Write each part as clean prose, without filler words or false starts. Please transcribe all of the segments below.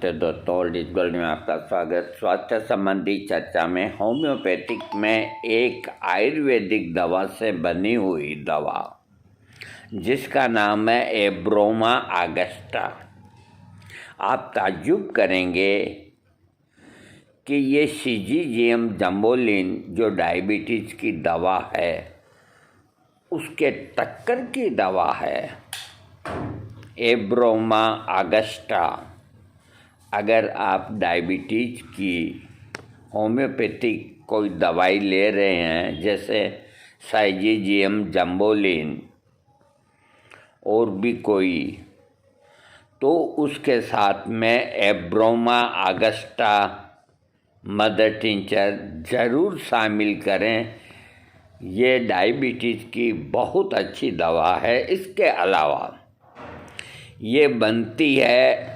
नमस्ते दोस्तों, इस गोल्ड में आपका स्वागत। स्वास्थ्य संबंधी चर्चा में होम्योपैथिक में एक आयुर्वेदिक दवा से बनी हुई दवा जिसका नाम है एब्रोमा ऑगस्टा। आप ताज्जुब करेंगे कि ये सीजीजीएम जम्बोलिन जो डायबिटीज़ की दवा है उसके टक्कर की दवा है एब्रोमा ऑगस्टा। अगर आप डायबिटीज़ की होम्योपैथिक कोई दवाई ले रहे हैं जैसे साइजीजीएम जम्बोलिन और भी कोई, तो उसके साथ में एब्रोमा ऑगस्टा मदर टिंचर ज़रूर शामिल करें। ये डायबिटीज़ की बहुत अच्छी दवा है। इसके अलावा ये बनती है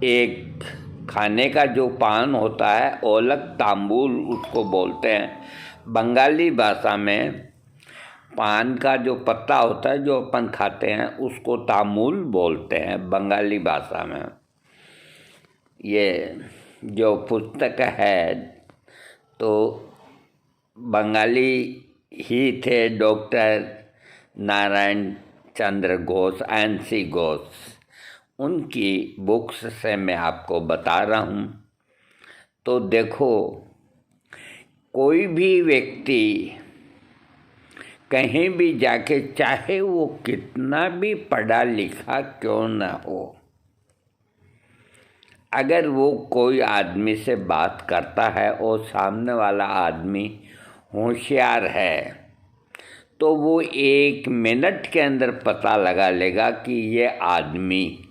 एक खाने का जो पान होता है ओलक तांबुल उसको बोलते हैं। बंगाली भाषा में पान का जो पत्ता होता है जो अपन खाते हैं उसको तामुल बोलते हैं बंगाली भाषा में। ये जो पुस्तक है तो बंगाली ही थे, डॉक्टर नारायण चंद्र घोष, NC घोष, उनकी बुक्स से मैं आपको बता रहा हूँ। तो देखो, कोई भी व्यक्ति कहीं भी जाके चाहे वो कितना भी पढ़ा लिखा क्यों ना हो, अगर वो कोई आदमी से बात करता है और सामने वाला आदमी होशियार है तो वो 1 मिनट के अंदर पता लगा लेगा कि ये आदमी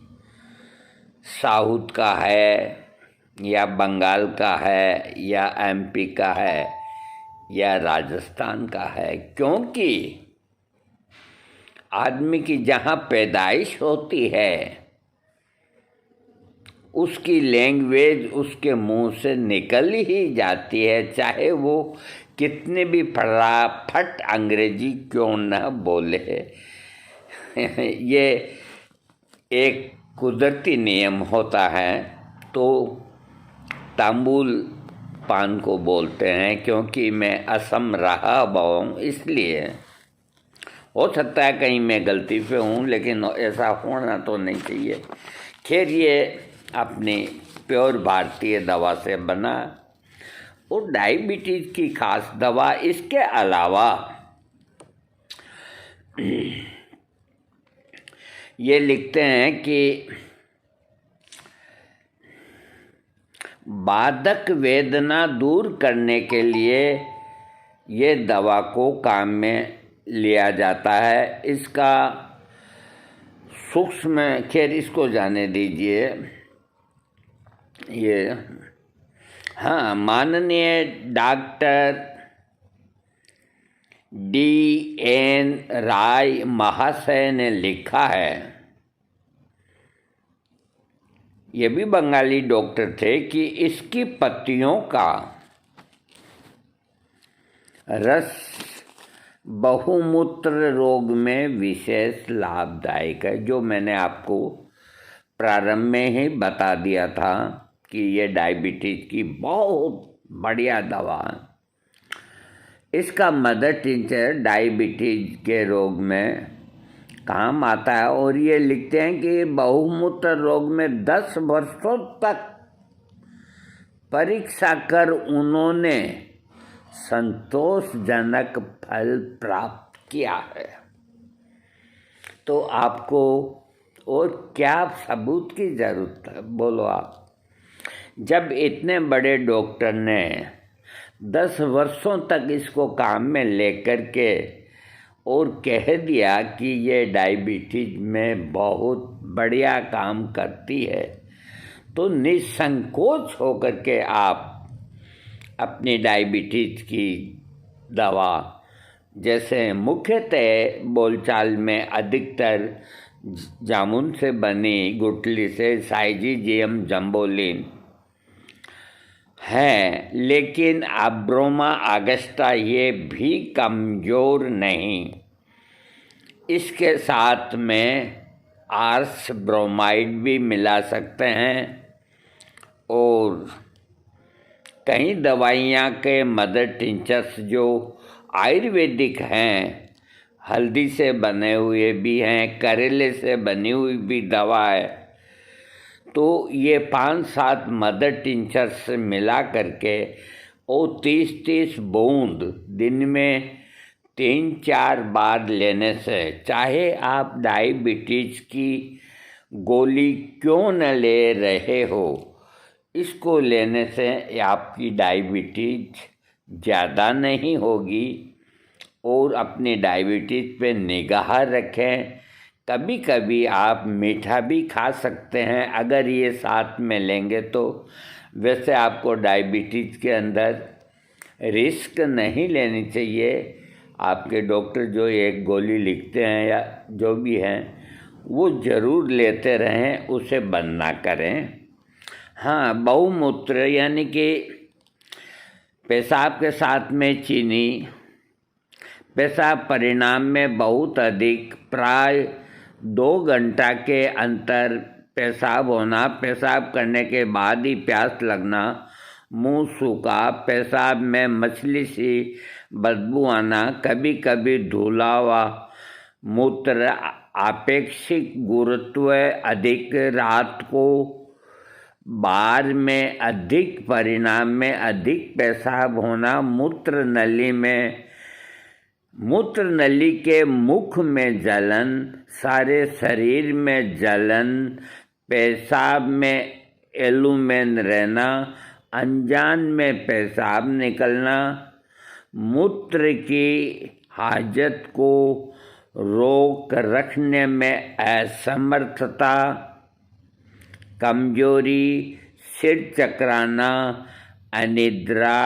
साउथ का है या बंगाल का है या MP का है या राजस्थान का है, क्योंकि आदमी की जहाँ पैदाइश होती है उसकी लैंग्वेज उसके मुंह से निकल ही जाती है, चाहे वो कितने भी फटाफट अंग्रेजी क्यों न बोले। ये एक कुदरती नियम होता है। तो तांबुल पान को बोलते हैं, क्योंकि मैं असम रहा हूँ इसलिए हो सकता है कहीं मैं गलती पे हूँ, लेकिन ऐसा होना तो नहीं चाहिए। खैर, ये अपनी प्योर भारतीय दवा से बना और डायबिटीज़ की खास दवा। इसके अलावा ये लिखते हैं कि बाधक वेदना दूर करने के लिए ये दवा को काम में लिया जाता है। इसका सूक्ष्म, खैर इसको जाने दीजिए। ये हाँ, माननीय डॉक्टर DN राय महाशय ने लिखा है, ये भी बंगाली डॉक्टर थे, कि इसकी पत्तियों का रस बहुमूत्र रोग में विशेष लाभदायक है। जो मैंने आपको प्रारंभ में ही बता दिया था कि ये डायबिटीज़ की बहुत बढ़िया दवा है। इसका मदर टिंचर डायबिटीज़ के रोग में काम आता है। और ये लिखते हैं कि बहुमूत्र रोग में 10 वर्षों तक परीक्षा कर उन्होंने संतोषजनक फल प्राप्त किया है। तो आपको और क्या सबूत की ज़रूरत है, बोलो आप। जब इतने बड़े डॉक्टर ने 10 वर्षों तक इसको काम में लेकर के और कह दिया कि ये डायबिटीज़ में बहुत बढ़िया काम करती है, तो निसंकोच होकर के आप अपनी डायबिटीज़ की दवा, जैसे मुख्यतः बोलचाल में अधिकतर जामुन से बनी गुठली से साइजीजीएम जम्बोलिन है, लेकिन एब्रोमा ऑगस्टा ये भी कमज़ोर नहीं। इसके साथ में आर्स ब्रोमाइड भी मिला सकते हैं। और कई दवाइयाँ के मदर टिंचर्स जो आयुर्वेदिक हैं, हल्दी से बने हुए भी हैं, करेले से बनी हुई भी दवा है। तो ये 5-7 मदर टिंचर्स मिला करके और 30-30 बूंद दिन में 3-4 बार लेने से, चाहे आप डायबिटीज की गोली क्यों न ले रहे हो, इसको लेने से आपकी डायबिटीज ज़्यादा नहीं होगी। और अपनी डायबिटीज पे निगाह रखें। कभी कभी आप मीठा भी खा सकते हैं अगर ये साथ में लेंगे तो। वैसे आपको डायबिटीज के अंदर रिस्क नहीं लेनी चाहिए। आपके डॉक्टर जो एक गोली लिखते हैं या जो भी हैं वो ज़रूर लेते रहें, उसे बंद ना करें। हाँ, बहुमूत्र यानी कि पेशाब के साथ में चीनी, पेशाब परिणाम में बहुत अधिक, प्राय 2 घंटा के अंतर पेशाब होना, पेशाब करने के बाद ही प्यास लगना, मुंह सूखा, पेशाब में मछली सी बदबू आना, कभी कभी धुला हुआ मूत्र, आपेक्षिक गुरुत्व अधिक, रात को बार में अधिक, परिणाम में अधिक पेशाब होना, मूत्र नली के मुख में जलन, सारे शरीर में जलन, पेशाब में एलुमेन रहना, अनजान में पेशाब निकलना, मूत्र की हाजत को रोक रखने में असमर्थता, कमजोरी, सिर चकराना, अनिद्रा,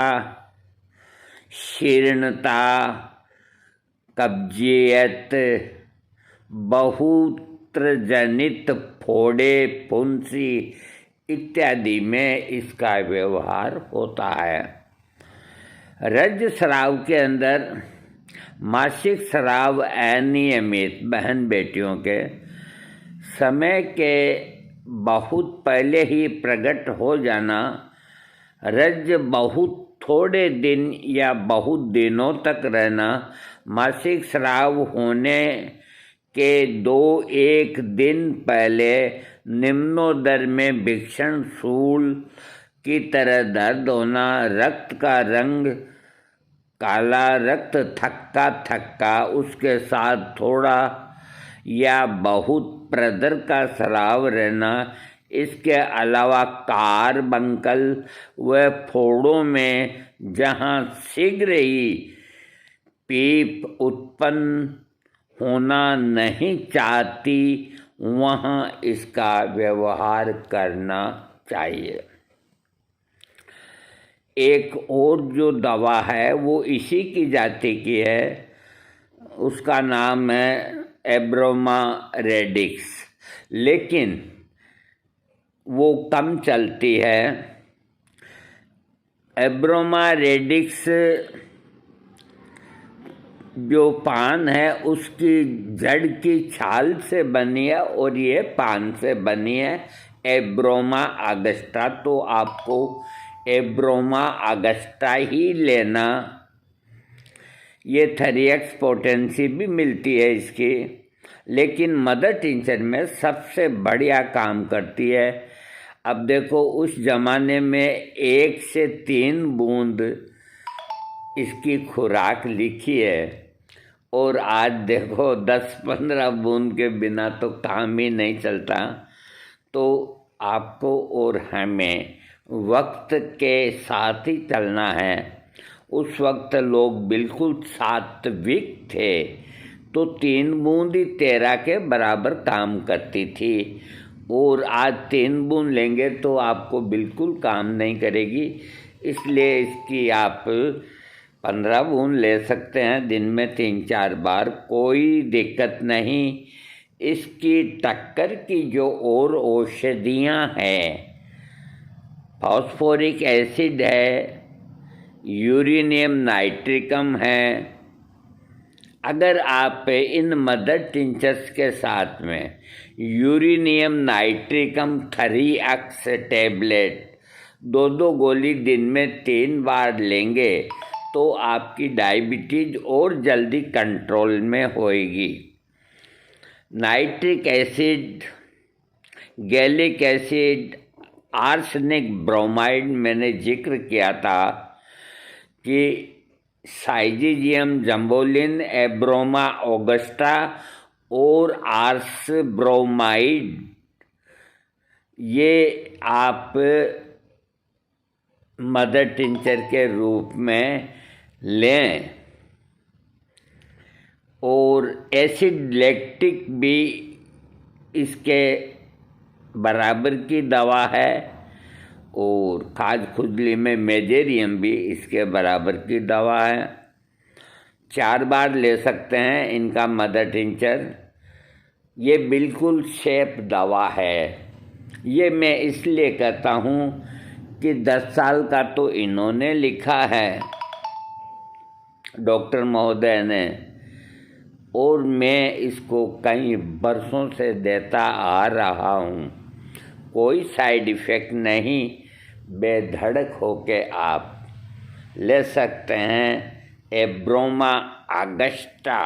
शीर्णता, कब्जियत, बहुत्र जनित फोड़े, फुंसी इत्यादि में इसका व्यवहार होता है। रजस्राव के अंदर मासिक स्राव अनियमित बहन बेटियों के समय के बहुत पहले ही प्रकट हो जाना, रज बहुत थोड़े दिन या बहुत दिनों तक रहना, मासिक स्राव होने के 2-1 दिन पहले निम्नोदर में भीषण सूल की तरह दर्द होना, रक्त का रंग काला, रक्त थक्का थक्का, उसके साथ थोड़ा या बहुत प्रदर का स्राव रहना। इसके अलावा कार्बंकल व फोड़ों में जहाँ शीघ्र ही पीप उत्पन्न होना नहीं चाहती, वहाँ इसका व्यवहार करना चाहिए। एक और जो दवा है वो इसी की जाति की है, उसका नाम है एब्रोमा रेडिक्स, लेकिन वो कम चलती है। एब्रोमा रेडिक्स जो पान है उसकी जड़ की छाल से बनी है और ये पान से बनी है, एब्रोमा अगस्टा। तो आपको एब्रोमा अगस्टा ही लेना। ये 3x पोटेंसी भी मिलती है इसकी, लेकिन मदर टिंचर में सबसे बढ़िया काम करती है। अब देखो, उस ज़माने में 1 से 3 बूंद इसकी खुराक लिखी है और आज देखो 10-15 बूंद के बिना तो काम ही नहीं चलता। तो आपको और हमें वक्त के साथ ही चलना है। उस वक्त लोग बिल्कुल सात्विक थे, तो 3 बूंद ही 13 के बराबर काम करती थी, और आज 3 बूंद लेंगे तो आपको बिल्कुल काम नहीं करेगी। इसलिए इसकी आप 15 बूंद ले सकते हैं दिन में 3-4 बार, कोई दिक्कत नहीं। इसकी टक्कर की जो और औषधियाँ हैं, फॉस्फोरिक एसिड है, यूरेनियम नाइट्रिकम है। अगर आप इन मदर टिंचर्स के साथ में यूरेनियम नाइट्रिकम 3x टैबलेट 2 गोली दिन में 3 बार लेंगे तो आपकी डायबिटीज और जल्दी कंट्रोल में होएगी। Nitric acid, gallic acid, arsenic bromide मैंने जिक्र किया था कि साइजीजियम जम्बोलिन, एब्रोमा ऑगस्टा और आर्स ब्रोमाइड, ये आप मदर टिंचर के रूप में लें। और एसिड लैक्टिक भी इसके बराबर की दवा है और खाज खुजली में मेजेरियम भी इसके बराबर की दवा है। 4 बार ले सकते हैं इनका मदर टिंचर। ये बिल्कुल सेफ दवा है। ये मैं इसलिए कहता हूँ कि 10 साल का तो इन्होंने लिखा है, डॉक्टर महोदय ने, और मैं इसको कई बरसों से देता आ रहा हूँ। कोई साइड इफ़ेक्ट नहीं, बेधड़क होके आप ले सकते हैं एब्रोमा ऑगस्टा।